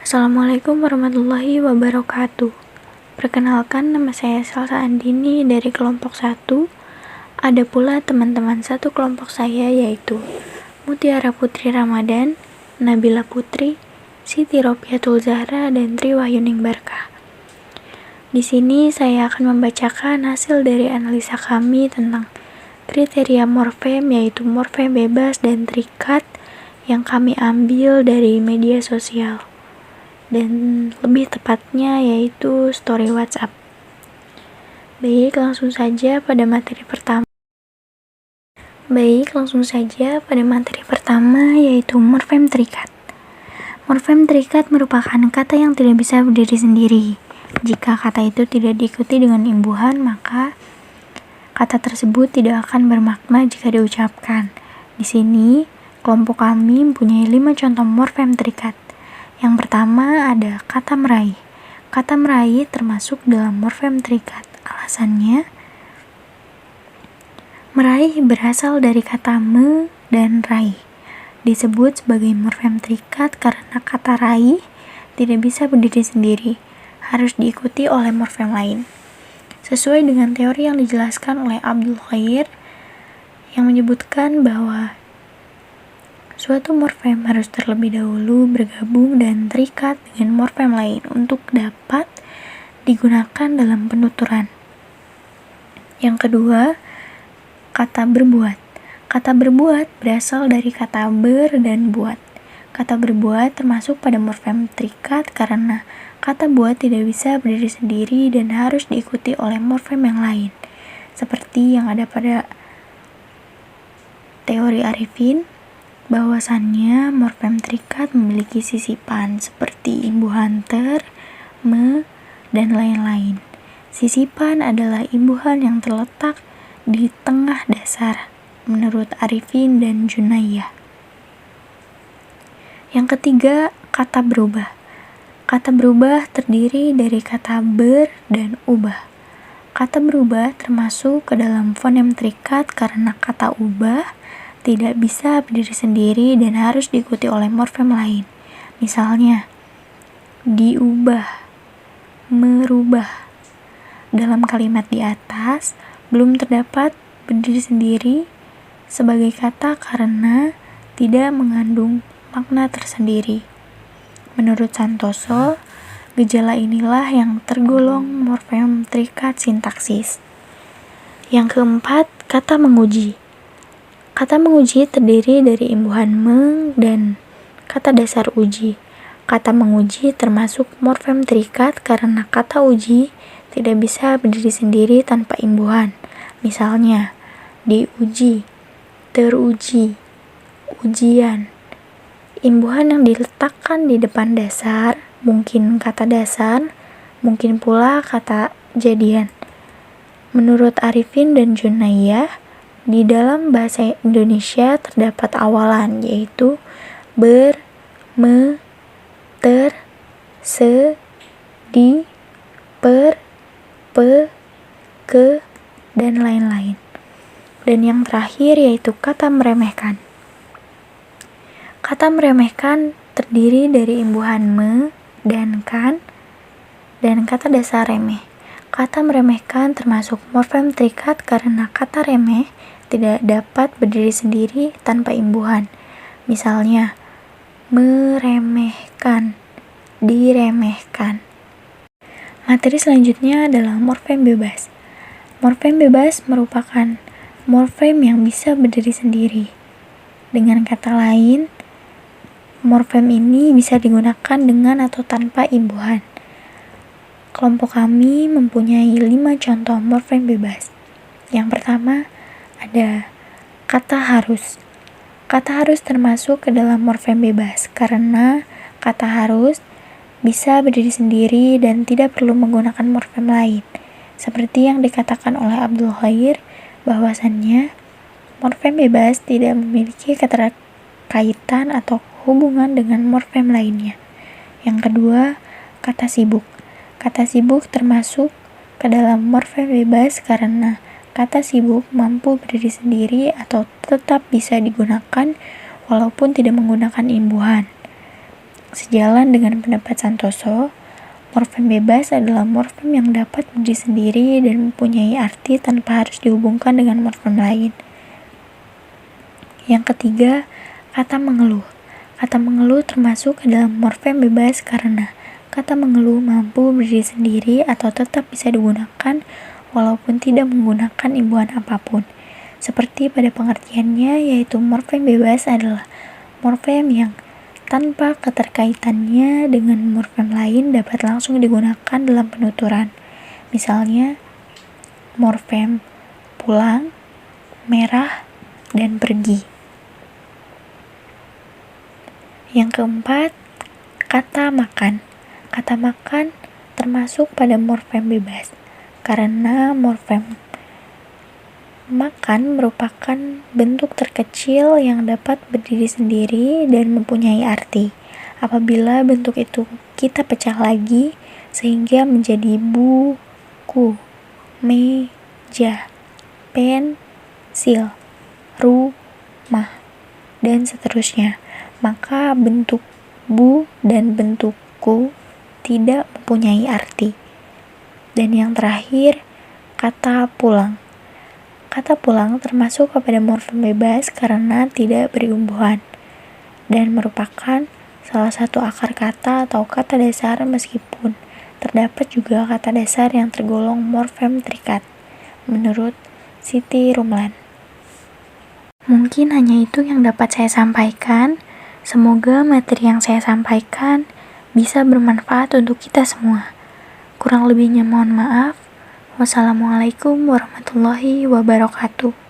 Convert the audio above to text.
Assalamualaikum warahmatullahi wabarakatuh. Perkenalkan, nama saya Salsa Andini dari kelompok 1. Ada pula teman-teman satu kelompok saya, yaitu Mutiara Putri Ramadan, Nabila Putri, Siti Robiatul Zahra, dan Tri Wahyuning Barkah. Di sini saya akan membacakan hasil dari analisa kami tentang kriteria morfem, yaitu morfem bebas dan terikat yang kami ambil dari media sosial, dan lebih tepatnya yaitu story WhatsApp. Baik, langsung saja pada materi pertama yaitu morfem terikat. Morfem terikat merupakan kata yang tidak bisa berdiri sendiri. Jika kata itu tidak diikuti dengan imbuhan, maka kata tersebut tidak akan bermakna jika diucapkan. Di sini, kelompok kami mempunyai 5 contoh morfem terikat. Yang pertama ada kata meraih. Kata meraih termasuk dalam morfem terikat. Alasannya, meraih berasal dari kata me dan raih. Disebut sebagai morfem terikat karena kata raih tidak bisa berdiri sendiri, harus diikuti oleh morfem lain. Sesuai dengan teori yang dijelaskan oleh Abdul Khair yang menyebutkan bahwa suatu morfem harus terlebih dahulu bergabung dan terikat dengan morfem lain untuk dapat digunakan dalam penuturan. Yang kedua, kata berbuat. Kata berbuat berasal dari kata ber dan buat. Kata berbuat termasuk pada morfem terikat karena kata buat tidak bisa berdiri sendiri dan harus diikuti oleh morfem yang lain, seperti yang ada pada teori Arifin, bahwasannya morfem terikat memiliki sisipan seperti imbuhan ter, me, dan lain-lain. Sisipan adalah imbuhan yang terletak di tengah dasar, menurut Arifin dan Junayyah. Yang ketiga, kata berubah. Kata berubah terdiri dari kata ber dan ubah. Kata berubah termasuk ke dalam fonem terikat karena kata ubah tidak bisa berdiri sendiri dan harus diikuti oleh morfem lain. Misalnya, diubah, merubah. Dalam kalimat di atas, belum terdapat berdiri sendiri sebagai kata karena tidak mengandung makna tersendiri. Menurut Santoso, gejala inilah yang tergolong morfem terikat sintaksis. Yang keempat, kata menguji. Kata menguji terdiri dari imbuhan meng dan kata dasar uji. Kata menguji termasuk morfem terikat karena kata uji tidak bisa berdiri sendiri tanpa imbuhan. Misalnya, diuji, teruji, ujian. Imbuhan yang diletakkan di depan dasar, mungkin kata dasar, mungkin pula kata jadian. Menurut Arifin dan Junayyah, di dalam bahasa Indonesia terdapat awalan, yaitu ber, me, ter, se, di, per, pe, ke, dan lain-lain. Dan yang terakhir yaitu kata meremehkan. Kata meremehkan terdiri dari imbuhan me dan kan dan kata dasar remeh. Kata meremehkan termasuk morfem terikat karena kata remeh tidak dapat berdiri sendiri tanpa imbuhan. Misalnya, meremehkan, diremehkan. Materi selanjutnya adalah morfem bebas. Morfem bebas merupakan morfem yang bisa berdiri sendiri. Dengan kata lain, morfem ini bisa digunakan dengan atau tanpa imbuhan. Kelompok kami mempunyai 5 contoh morfem bebas. Yang pertama, ada kata harus. Kata harus termasuk ke dalam morfem bebas karena kata harus bisa berdiri sendiri dan tidak perlu menggunakan morfem lain. Seperti yang dikatakan oleh Abdul Khair, bahwasannya morfem bebas tidak memiliki keterkaitan atau hubungan dengan morfem lainnya. Yang kedua, kata sibuk. Kata sibuk termasuk ke dalam morfem bebas karena kata sibuk mampu berdiri sendiri atau tetap bisa digunakan walaupun tidak menggunakan imbuhan. Sejalan dengan pendapat Santoso, morfem bebas adalah morfem yang dapat berdiri sendiri dan mempunyai arti tanpa harus dihubungkan dengan morfem lain. Yang ketiga, kata mengeluh. Kata mengeluh termasuk ke dalam morfem bebas karena kata mengeluh mampu berdiri sendiri atau tetap bisa digunakan walaupun tidak menggunakan imbuhan apapun. Seperti pada pengertiannya, yaitu morfem bebas adalah morfem yang tanpa keterkaitannya dengan morfem lain dapat langsung digunakan dalam penuturan. Misalnya, morfem pulang, merah, dan pergi. Yang keempat, kata makan. Kata makan termasuk pada morfem bebas, karena morfem makan merupakan bentuk terkecil yang dapat berdiri sendiri dan mempunyai arti. Apabila bentuk itu kita pecah lagi sehingga menjadi buku, meja, pensil, rumah, dan seterusnya, maka bentuk bu dan bentuk ku tidak mempunyai arti. Dan yang terakhir, kata pulang. Kata pulang termasuk kepada morfem bebas karena tidak beri umbuhan dan merupakan salah satu akar kata atau kata dasar meskipun terdapat juga kata dasar yang tergolong morfem terikat, menurut Siti Rumlan. Mungkin hanya itu yang dapat saya sampaikan. Semoga materi yang saya sampaikan bisa bermanfaat untuk kita semua. Kurang lebihnya mohon maaf. Wassalamualaikum warahmatullahi wabarakatuh.